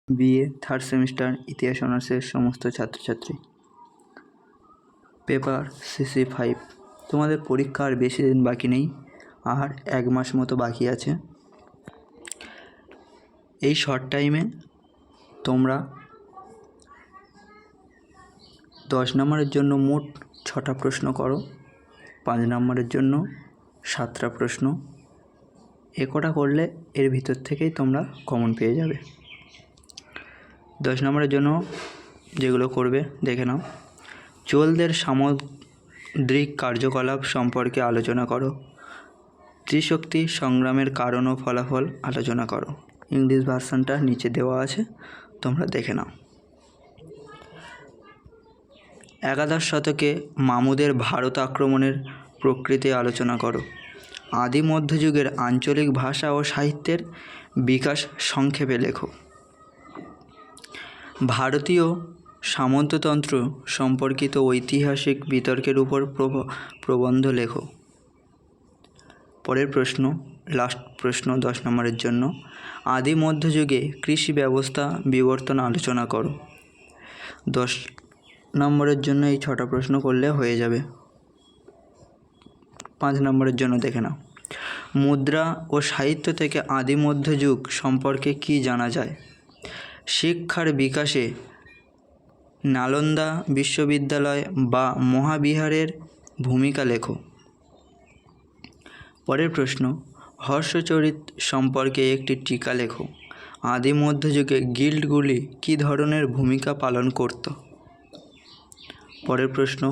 BA third semester ইতিহাস অনার্সের সমস্ত ছাত্রছাত্রী। পেপার CC5, তোমাদের পরীক্ষার বেশি দিন বাকি নেই, আর 1 মাস মতো বাকি আছে। এই শর্ট টাইমে তোমরা 10 নম্বরের জন্য মোট 6টা প্রশ্ন করো, 5 নম্বরের জন্য 7টা প্রশ্ন। কটা করলে এর ভিতর থেকেই তোমরা কমন পেয়ে যাবে। 10 নম্বরের জন্য যেগুলো করবে দেখে নাও। চোলদের সামুদ্রিক কার্যকলাপ সম্পর্কে আলোচনা করো। ত্রিশক্তি সংগ্রামের কারণ ও ফলাফল আলোচনা করো। ইংলিশ ভার্সানটা নিচে দেওয়া আছে, তোমরা দেখে নাও। একাদশ শতকে মামুদের ভারত আক্রমণের প্রকৃতি আলোচনা করো। আদি মধ্যযুগের আঞ্চলিক ভাষা ও সাহিত্যের বিকাশ সংক্ষেপে লেখো। ভারতীয় সামন্ততন্ত্র সম্পর্কিত ঐতিহাসিক বিতর্কের উপর প্রবন্ধ লেখো। পরের প্রশ্ন, লাস্ট প্রশ্ন 10 নম্বরের জন্য। আদি মধ্যযুগে কৃষি ব্যবস্থা বিবর্তন আলোচনা করো। 10 নম্বরের জন্য এই 6টা প্রশ্ন করলে হয়ে যাবে। 5 নম্বরের জন্য দেখে নাও। মুদ্রা ও সাহিত্য থেকে আদি মধ্যযুগ সম্পর্কে কী জানা যায়? শিক্ষার বিকাশে নালন্দা বিশ্ববিদ্যালয় বা মহাবিহারের ভূমিকা লেখো। পরের প্রশ্ন, হর্ষচরিত সম্পর্কে একটি টিকা লেখো। আদি মধ্যযুগে গিল্ডগুলি কী ধরনের ভূমিকা পালন করত? পরের প্রশ্ন,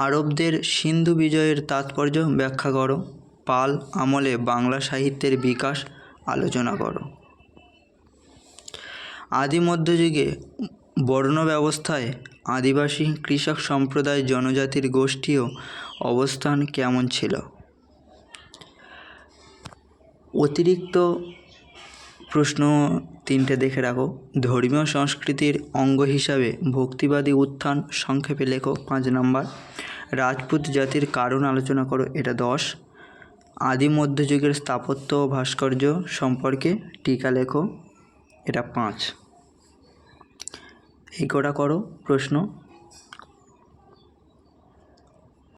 আরবদের সিন্ধু বিজয়ের তাৎপর্য ব্যাখ্যা করো। পাল আমলে বাংলা সাহিত্যের বিকাশ আলোচনা করো। আদি মধ্যযুগে বর্ণ ব্যবস্থায় আদিবাসী কৃষক সম্প্রদায় জনজাতির গোষ্ঠীয় অবস্থান কেমন ছিল? অতিরিক্ত প্রশ্ন 3টে দেখে রাখো। ধর্মীয় সংস্কৃতির অঙ্গ হিসাবে ভক্তিবাদী উত্থান সংক্ষেপে লেখো 5 নম্বর। রাজপুত জাতির কারণ আলোচনা করো, এটা 10। আদি মধ্যযুগের স্থাপত্য ও ভাস্কর্য সম্পর্কে টিকা লেখো, এটা 5। এই কটা করো প্রশ্ন।